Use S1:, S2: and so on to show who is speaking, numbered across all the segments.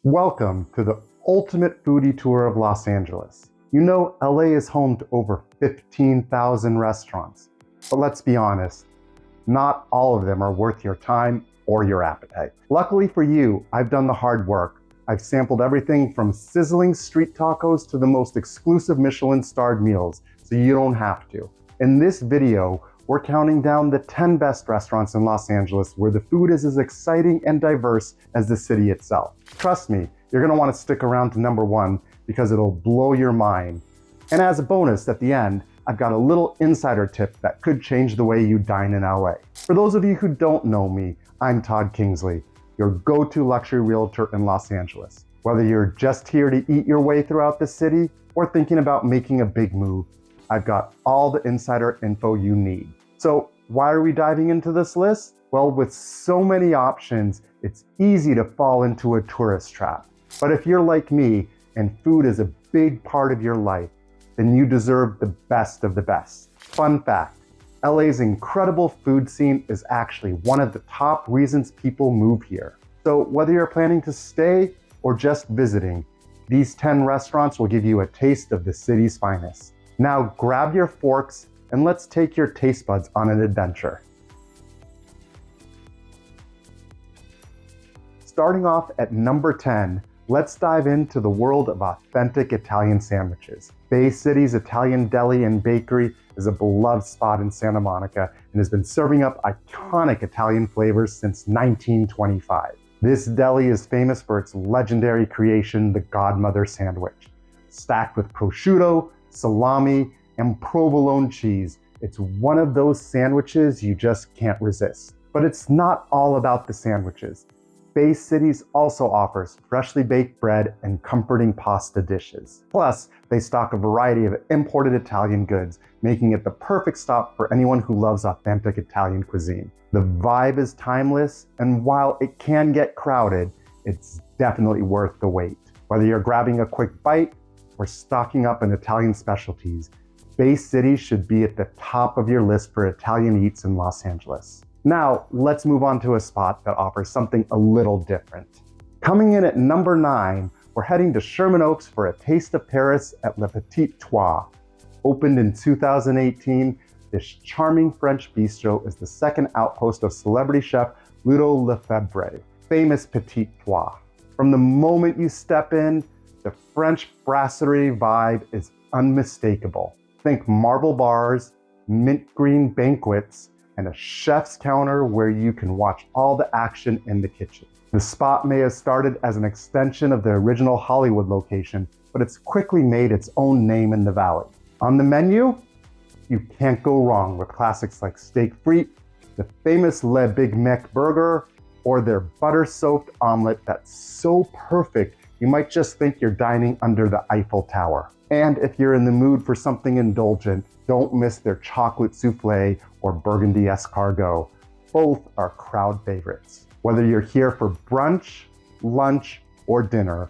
S1: Welcome to the ultimate foodie tour of Los Angeles. You know, LA is home to over 15,000 restaurants, but let's be honest, not all of them are worth your time or your appetite. Luckily for you, I've done the hard work. I've sampled everything from sizzling street tacos to the most exclusive Michelin-starred meals, so you don't have to. In this video, we're counting down the 10 best restaurants in Los Angeles where the food is as exciting and diverse as the city itself. Trust me, you're gonna wanna stick around to number 1 because it'll blow your mind. And as a bonus at the end, I've got a little insider tip that could change the way you dine in LA. For those of you who don't know me, I'm Todd Kingsley, your go-to luxury realtor in Los Angeles. Whether you're just here to eat your way throughout the city or thinking about making a big move, I've got all the insider info you need. So why are we diving into this list? Well, with so many options, it's easy to fall into a tourist trap. But if you're like me and food is a big part of your life, then you deserve the best of the best. Fun fact, LA's incredible food scene is actually one of the top reasons people move here. So whether you're planning to stay or just visiting, these 10 restaurants will give you a taste of the city's finest. Now grab your forks and let's take your taste buds on an adventure. Starting off at number 10, let's dive into the world of authentic Italian sandwiches. Bay Cities Italian Deli and Bakery is a beloved spot in Santa Monica and has been serving up iconic Italian flavors since 1925. This deli is famous for its legendary creation, the Godmother sandwich. Stacked with prosciutto, salami, and provolone cheese, it's one of those sandwiches you just can't resist. But it's not all about the sandwiches. Bay Cities also offers freshly baked bread and comforting pasta dishes. Plus, they stock a variety of imported Italian goods, making it the perfect stop for anyone who loves authentic Italian cuisine. The vibe is timeless, and while it can get crowded, it's definitely worth the wait. Whether you're grabbing a quick bite or stocking up on Italian specialties, Bay City should be at the top of your list for Italian eats in Los Angeles. Now, let's move on to a spot that offers something a little different. Coming in at number 9, we're heading to Sherman Oaks for a taste of Paris at Le Petit Trois. Opened in 2018, this charming French bistro is the second outpost of celebrity chef Ludo Lefebvre, famous Petit Trois. From the moment you step in, the French brasserie vibe is unmistakable. Think marble bars, mint green banquets, and a chef's counter where you can watch all the action in the kitchen. The spot may have started as an extension of the original Hollywood location, but it's quickly made its own name in the valley. On the menu, you can't go wrong with classics like steak frite, the famous Le Big Mac burger, or their butter-soaked omelet that's so perfect you might just think you're dining under the Eiffel Tower. And if you're in the mood for something indulgent, don't miss their chocolate souffle or burgundy escargot. Both are crowd favorites. Whether you're here for brunch, lunch, or dinner,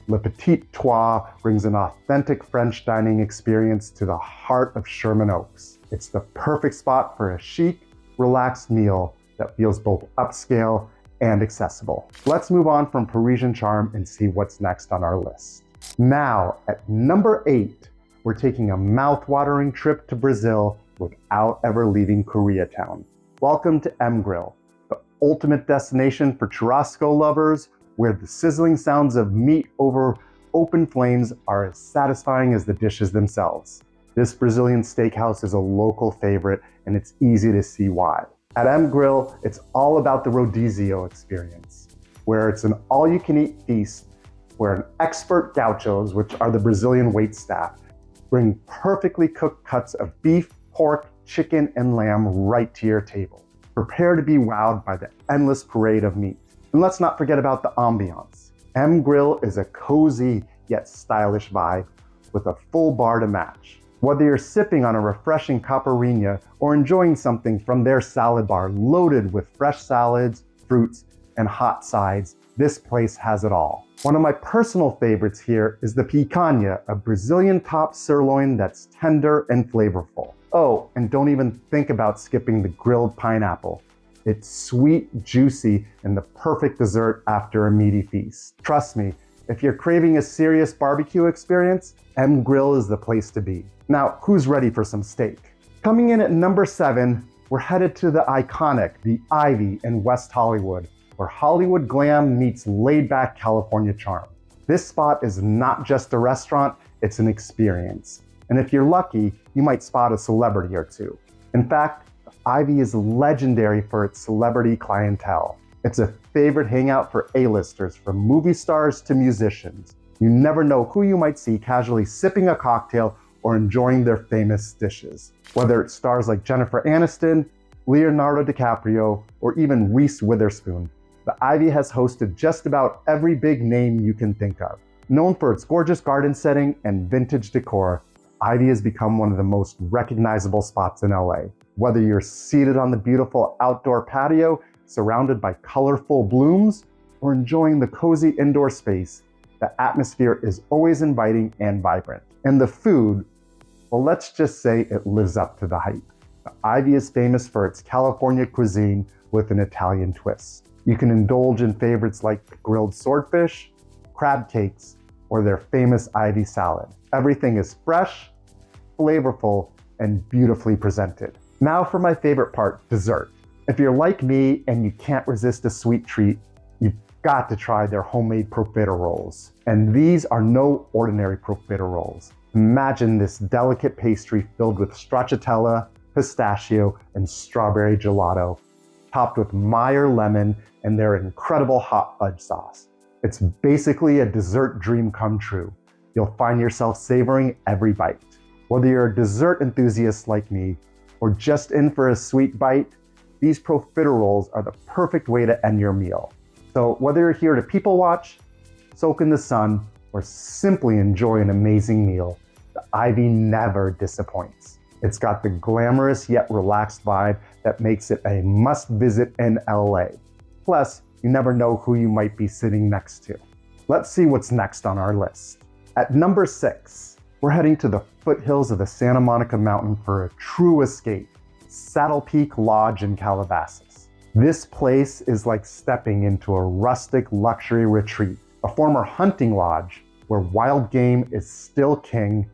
S1: Le Petit Trois brings an authentic French dining experience to the heart of Sherman Oaks. It's the perfect spot for a chic, relaxed meal that feels both upscale and accessible. Let's move on from Parisian charm and see what's next on our list. Now, at number 8, we're taking a mouth-watering trip to Brazil without ever leaving Koreatown. Welcome to M Grill, the ultimate destination for churrasco lovers, where the sizzling sounds of meat over open flames are as satisfying as the dishes themselves. This Brazilian steakhouse is a local favorite, and it's easy to see why. At M Grill, it's all about the rodizio experience, where it's an all-you-can-eat feast where an expert gauchos, which are the Brazilian waitstaff, bring perfectly cooked cuts of beef, pork, chicken, and lamb right to your table. Prepare to be wowed by the endless parade of meat. And let's not forget about the ambiance. M Grill is a cozy yet stylish vibe with a full bar to match. Whether you're sipping on a refreshing caipirinha or enjoying something from their salad bar loaded with fresh salads, fruits, and hot sides, this place has it all. One of my personal favorites here is the picanha, a Brazilian top sirloin that's tender and flavorful. Oh, and don't even think about skipping the grilled pineapple. It's sweet, juicy, and the perfect dessert after a meaty feast. Trust me, if you're craving a serious barbecue experience, M Grill is the place to be. Now, who's ready for some steak? Coming in at number 7, we're headed to the iconic, the Ivy in West Hollywood, where Hollywood glam meets laid-back California charm. This spot is not just a restaurant, it's an experience. And if you're lucky, you might spot a celebrity or two. In fact, the Ivy is legendary for its celebrity clientele. It's a favorite hangout for A-listers, from movie stars to musicians. You never know who you might see casually sipping a cocktail or enjoying their famous dishes. Whether it's stars like Jennifer Aniston, Leonardo DiCaprio, or even Reese Witherspoon, the Ivy has hosted just about every big name you can think of. Known for its gorgeous garden setting and vintage decor, Ivy has become one of the most recognizable spots in LA. Whether you're seated on the beautiful outdoor patio, surrounded by colorful blooms, or enjoying the cozy indoor space, the atmosphere is always inviting and vibrant. And the food, well, let's just say it lives up to the hype. The Ivy is famous for its California cuisine with an Italian twist. You can indulge in favorites like grilled swordfish, crab cakes, or their famous Ivy salad. Everything is fresh, flavorful, and beautifully presented. Now for my favorite part, dessert. If you're like me and you can't resist a sweet treat, you've got to try their homemade profiteroles. And these are no ordinary profiteroles. Imagine this delicate pastry filled with stracciatella, pistachio, and strawberry gelato, topped with Meyer lemon and their incredible hot fudge sauce. It's basically a dessert dream come true. You'll find yourself savoring every bite. Whether you're a dessert enthusiast like me, or just in for a sweet bite, these profiteroles are the perfect way to end your meal. So whether you're here to people watch, soak in the sun, or simply enjoy an amazing meal, the Ivy never disappoints. It's got the glamorous yet relaxed vibe that makes it a must visit in LA. Plus, you never know who you might be sitting next to. Let's see what's next on our list. At number 6, we're heading to the foothills of the Santa Monica Mountain for a true escape, Saddle Peak Lodge in Calabasas. This place is like stepping into a rustic luxury retreat, a former hunting lodge where wild game is still king,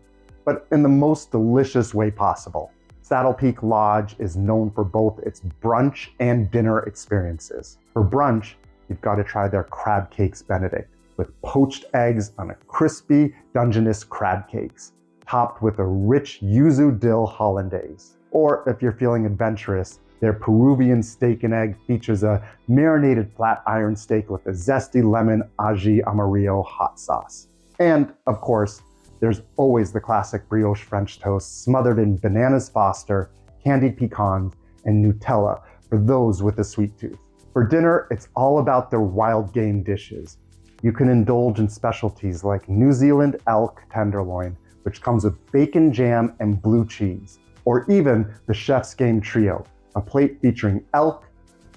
S1: but in the most delicious way possible. Saddle Peak Lodge is known for both its brunch and dinner experiences. For brunch, you've got to try their crab cakes Benedict, with poached eggs on a crispy Dungeness crab cakes, topped with a rich yuzu dill hollandaise. Or if you're feeling adventurous, their Peruvian steak and egg features a marinated flat iron steak with a zesty lemon ají amarillo hot sauce. And of course, there's always the classic brioche French toast smothered in bananas Foster, candied pecans, and Nutella for those with a sweet tooth. For dinner, it's all about their wild game dishes. You can indulge in specialties like New Zealand elk tenderloin, which comes with bacon jam and blue cheese, or even the Chef's Game Trio, a plate featuring elk,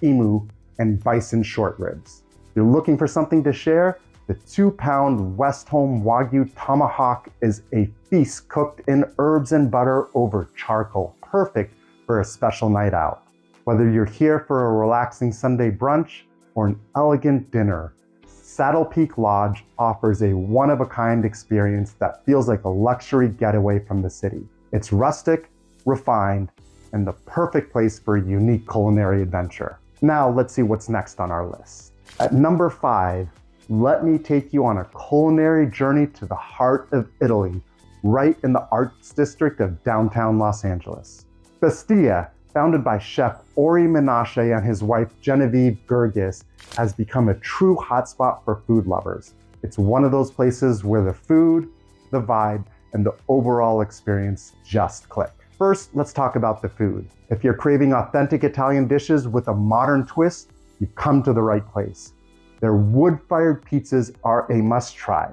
S1: emu, and bison short ribs. If you're looking for something to share, the 2-pound Westholme Wagyu tomahawk is a feast cooked in herbs and butter over charcoal, perfect for a special night out. Whether you're here for a relaxing Sunday brunch or an elegant dinner, Saddle Peak Lodge offers a one-of-a-kind experience that feels like a luxury getaway from the city. It's rustic, refined, and the perfect place for a unique culinary adventure. Now let's see what's next on our list. At number 5, let me take you on a culinary journey to the heart of Italy, right in the arts district of downtown Los Angeles. Bestia, founded by chef Ori Menashe and his wife Genevieve Gergis, has become a true hotspot for food lovers. It's one of those places where the food, the vibe, and the overall experience just click. First, let's talk about the food. If you're craving authentic Italian dishes with a modern twist, you've come to the right place. Their wood-fired pizzas are a must-try.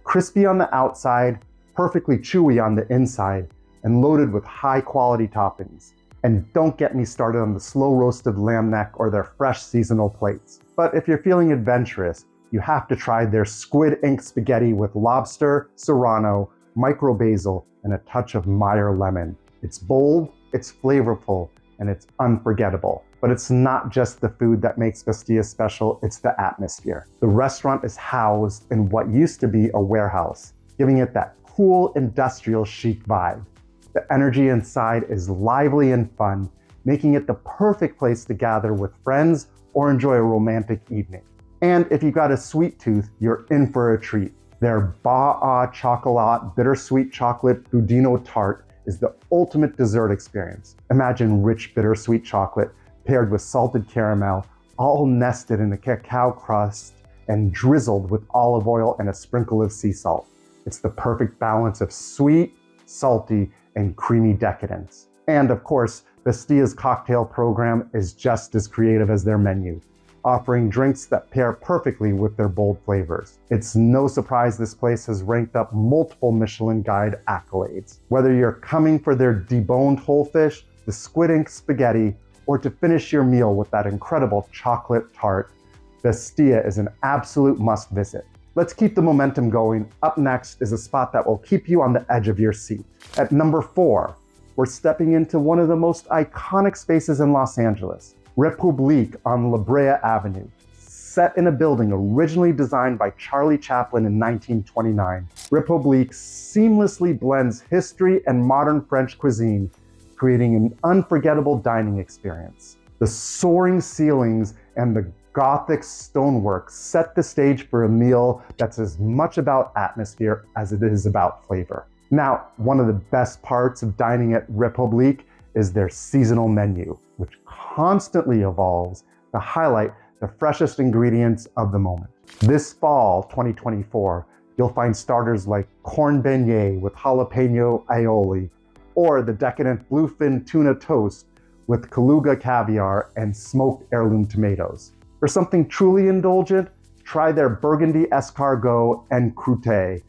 S1: Crispy on the outside, perfectly chewy on the inside, and loaded with high-quality toppings. And don't get me started on the slow-roasted lamb neck or their fresh seasonal plates. But if you're feeling adventurous, you have to try their squid ink spaghetti with lobster, serrano, micro basil, and a touch of Meyer lemon. It's bold, it's flavorful, and it's unforgettable. But it's not just the food that makes Bestia special, it's the atmosphere. The restaurant is housed in what used to be a warehouse, giving it that cool industrial chic vibe. The energy inside is lively and fun, making it the perfect place to gather with friends or enjoy a romantic evening. And if you've got a sweet tooth, you're in for a treat. Their Ba Chocolat bittersweet chocolate budino tart is the ultimate dessert experience. Imagine rich bittersweet chocolate paired with salted caramel, all nested in a cacao crust and drizzled with olive oil and a sprinkle of sea salt. It's the perfect balance of sweet, salty, and creamy decadence. And of course, Bestia's cocktail program is just as creative as their menu, offering drinks that pair perfectly with their bold flavors. It's no surprise this place has ranked up multiple Michelin Guide accolades. Whether you're coming for their deboned whole fish, the squid ink spaghetti, or to finish your meal with that incredible chocolate tart, Bestia is an absolute must visit. Let's keep the momentum going. Up next is a spot that will keep you on the edge of your seat. At number 4, we're stepping into one of the most iconic spaces in Los Angeles, Republique on La Brea Avenue. Set in a building originally designed by Charlie Chaplin in 1929, Republique seamlessly blends history and modern French cuisine, creating an unforgettable dining experience. The soaring ceilings and the Gothic stonework set the stage for a meal that's as much about atmosphere as it is about flavor. Now, one of the best parts of dining at Republique is their seasonal menu, which constantly evolves to highlight the freshest ingredients of the moment. This fall, 2024, you'll find starters like corn beignet with jalapeno aioli, or the decadent bluefin tuna toast with Kaluga caviar and smoked heirloom tomatoes. For something truly indulgent, try their burgundy escargot and croûte,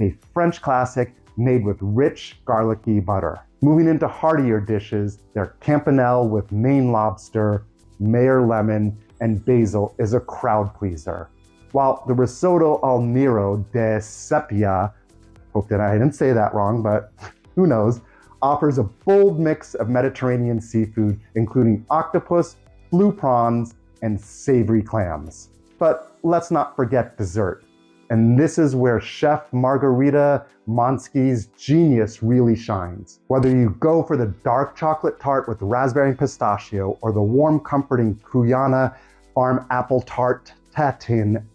S1: a French classic made with rich, garlicky butter. Moving into heartier dishes, their campanelle with Maine lobster, Mayer lemon, and basil is a crowd pleaser. While the risotto al nero de sepia, hope that I didn't say that wrong, but who knows, offers a bold mix of Mediterranean seafood, including octopus, blue prawns, and savory clams. But let's not forget dessert. And this is where Chef Margarita Monsky's genius really shines. Whether you go for the dark chocolate tart with raspberry and pistachio, or the warm, comforting Cuyana Farm apple tart tatin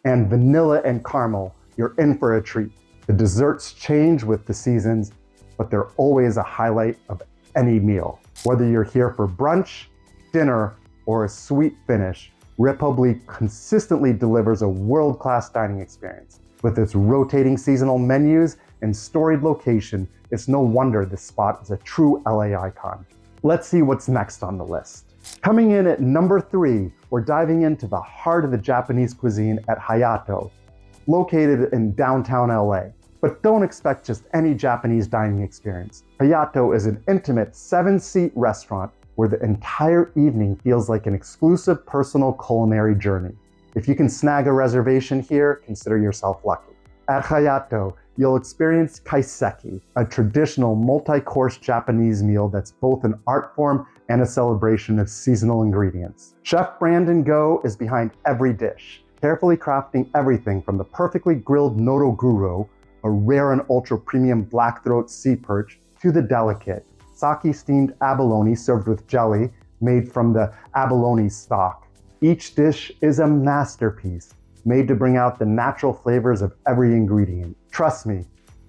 S1: and vanilla and caramel, you're in for a treat. The desserts change with the seasons, but they're always a highlight of any meal. Whether you're here for brunch, dinner, or a sweet finish, Republique consistently delivers a world-class dining experience. With its rotating seasonal menus and storied location, it's no wonder this spot is a true LA icon. Let's see what's next on the list. Coming in at number 3, we're diving into the heart of the Japanese cuisine at Hayato, located in downtown LA. But don't expect just any Japanese dining experience. Hayato is an intimate 7-seat restaurant where the entire evening feels like an exclusive personal culinary journey. If you can snag a reservation here, consider yourself lucky. At Hayato, you'll experience kaiseki, a traditional multi-course Japanese meal that's both an art form and a celebration of seasonal ingredients. Chef Brandon Go is behind every dish, carefully crafting everything from the perfectly grilled Nodo, a rare and ultra-premium blackthroat sea perch, to the delicate sake-steamed abalone served with jelly made from the abalone stock. Each dish is a masterpiece, made to bring out the natural flavors of every ingredient. Trust me,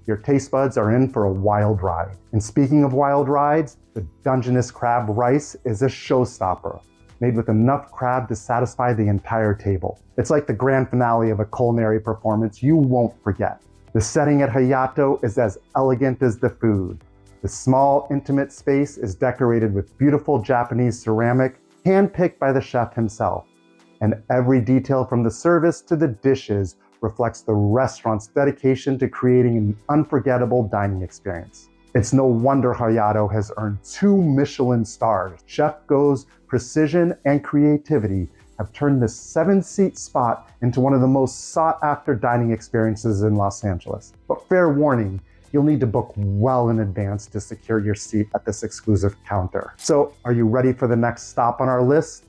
S1: your taste buds are in for a wild ride. And speaking of wild rides, the Dungeness crab rice is a showstopper, made with enough crab to satisfy the entire table. It's like the grand finale of a culinary performance you won't forget. The setting at Hayato is as elegant as the food. The small, intimate space is decorated with beautiful Japanese ceramic, handpicked by the chef himself. And every detail from the service to the dishes reflects the restaurant's dedication to creating an unforgettable dining experience. It's no wonder Hayato has earned 2 Michelin stars. Chef Go's precision and creativity have turned this 7-seat spot into one of the most sought-after dining experiences in Los Angeles. But fair warning, you'll need to book well in advance to secure your seat at this exclusive counter. So, are you ready for the next stop on our list?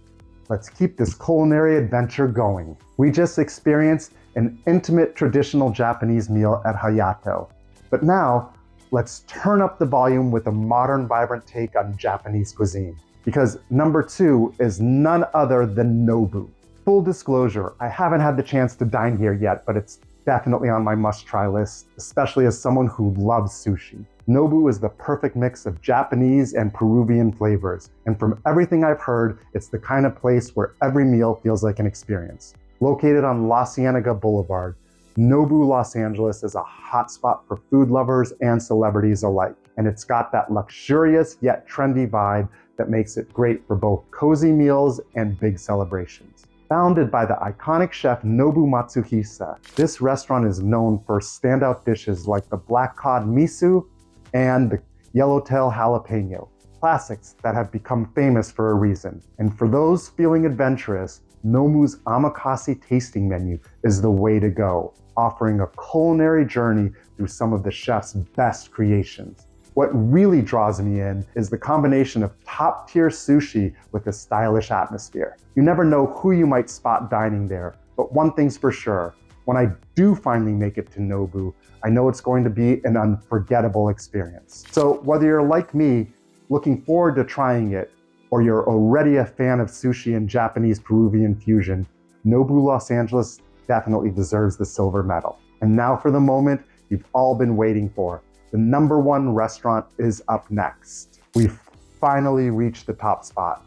S1: Let's keep this culinary adventure going. We just experienced an intimate traditional Japanese meal at Hayato. But now, let's turn up the volume with a modern, vibrant take on Japanese cuisine. Because number 2 is none other than Nobu. Full disclosure, I haven't had the chance to dine here yet, but it's definitely on my must-try list, especially as someone who loves sushi. Nobu is the perfect mix of Japanese and Peruvian flavors, and from everything I've heard, it's the kind of place where every meal feels like an experience. Located on La Cienega Boulevard, Nobu Los Angeles is a hotspot for food lovers and celebrities alike, and it's got that luxurious yet trendy vibe that makes it great for both cozy meals and big celebrations. Founded by the iconic chef Nobu Matsuhisa, this restaurant is known for standout dishes like the black cod miso and the yellowtail jalapeno, classics that have become famous for a reason. And for those feeling adventurous, Nobu's omakase tasting menu is the way to go, offering a culinary journey through some of the chef's best creations. What really draws me in is the combination of top-tier sushi with a stylish atmosphere. You never know who you might spot dining there, but one thing's for sure, when I do finally make it to Nobu, I know it's going to be an unforgettable experience. So whether you're like me, looking forward to trying it, or you're already a fan of sushi and Japanese Peruvian fusion, Nobu Los Angeles definitely deserves the silver medal. And now for the moment you've all been waiting for. The number 1 restaurant is up next. We've finally reached the top spot,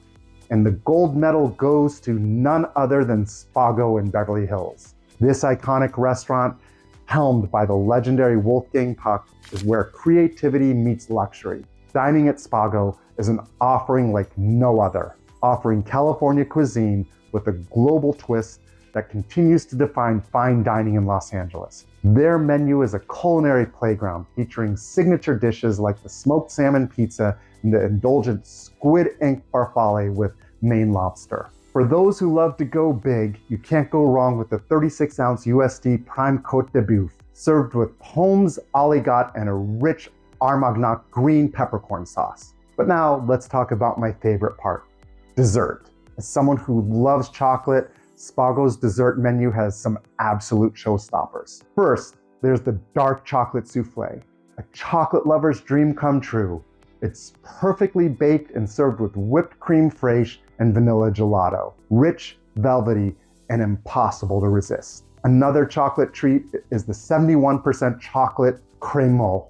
S1: and the gold medal goes to none other than Spago in Beverly Hills. This iconic restaurant, helmed by the legendary Wolfgang Puck, is where creativity meets luxury. Dining at Spago is an offering like no other, offering California cuisine with a global twist that continues to define fine dining in Los Angeles. Their menu is a culinary playground featuring signature dishes like the smoked salmon pizza and the indulgent squid ink farfalle with Maine lobster. For those who love to go big, you can't go wrong with the 36-ounce USD prime Côte de Boeuf, served with Holmes aligot and a rich Armagnac green peppercorn sauce. But now let's talk about my favorite part, dessert. As someone who loves chocolate, Spago's dessert menu has some absolute showstoppers. First, there's the dark chocolate souffle, a chocolate lover's dream come true. It's perfectly baked and served with whipped cream fraiche and vanilla gelato. Rich, velvety, and impossible to resist. Another chocolate treat is the 71% chocolate crémeux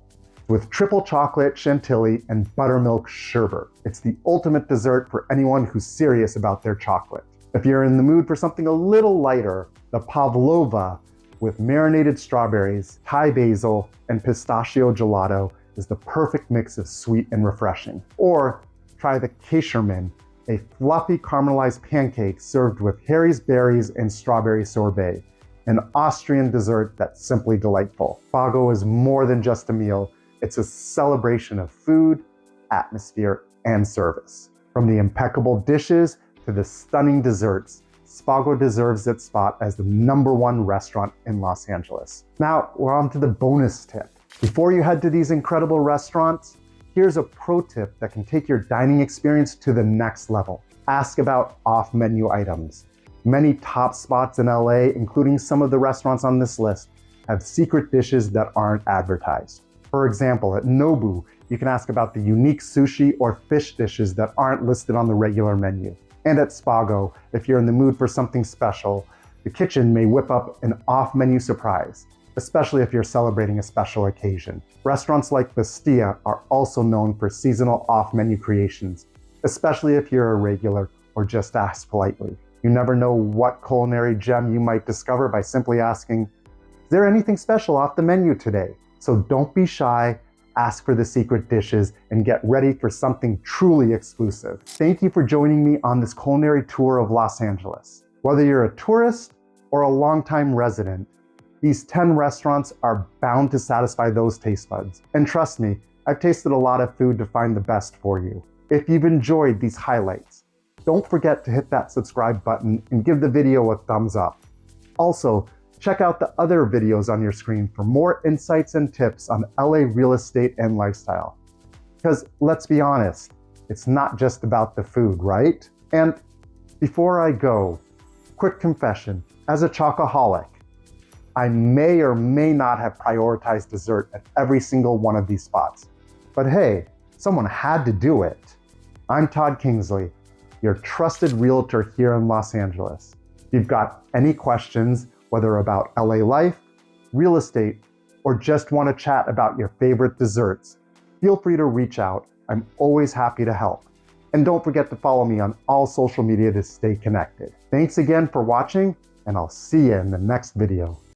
S1: with triple chocolate chantilly and buttermilk sherbet. It's the ultimate dessert for anyone who's serious about their chocolate. If you're in the mood for something a little lighter, the pavlova with marinated strawberries, Thai basil, and pistachio gelato is the perfect mix of sweet and refreshing. Or try the Käsermann, a fluffy caramelized pancake served with Harry's berries and strawberry sorbet, an Austrian dessert that's simply delightful. Spago is more than just a meal, it's a celebration of food, atmosphere, and service. From the impeccable dishes to the stunning desserts, Spago deserves its spot as the number 1 restaurant in Los Angeles. Now, we're on to the bonus tip. Before you head to these incredible restaurants, here's a pro tip that can take your dining experience to the next level. Ask about off-menu items. Many top spots in LA, including some of the restaurants on this list, have secret dishes that aren't advertised. For example, at Nobu, you can ask about the unique sushi or fish dishes that aren't listed on the regular menu. And at Spago, if you're in the mood for something special, the kitchen may whip up an off-menu surprise, especially if you're celebrating a special occasion. Restaurants like Bestia are also known for seasonal off-menu creations, especially if you're a regular or just ask politely. You never know what culinary gem you might discover by simply asking, "Is there anything special off the menu today?" So don't be shy, ask for the secret dishes, and get ready for something truly exclusive. Thank you for joining me on this culinary tour of Los Angeles. Whether you're a tourist or a longtime resident, these 10 restaurants are bound to satisfy those taste buds. And trust me, I've tasted a lot of food to find the best for you. If you've enjoyed these highlights, don't forget to hit that subscribe button and give the video a thumbs up. Also, Check out the other videos on your screen for more insights and tips on LA real estate and lifestyle. Because let's be honest, it's not just about the food, right? And before I go, quick confession, as a chocoholic, I may or may not have prioritized dessert at every single one of these spots. But hey, someone had to do it. I'm Todd Kingsley, your trusted realtor here in Los Angeles. If you've got any questions, whether about LA life, real estate, or just want to chat about your favorite desserts, feel free to reach out. I'm always happy to help. And don't forget to follow me on all social media to stay connected. Thanks again for watching, and I'll see you in the next video.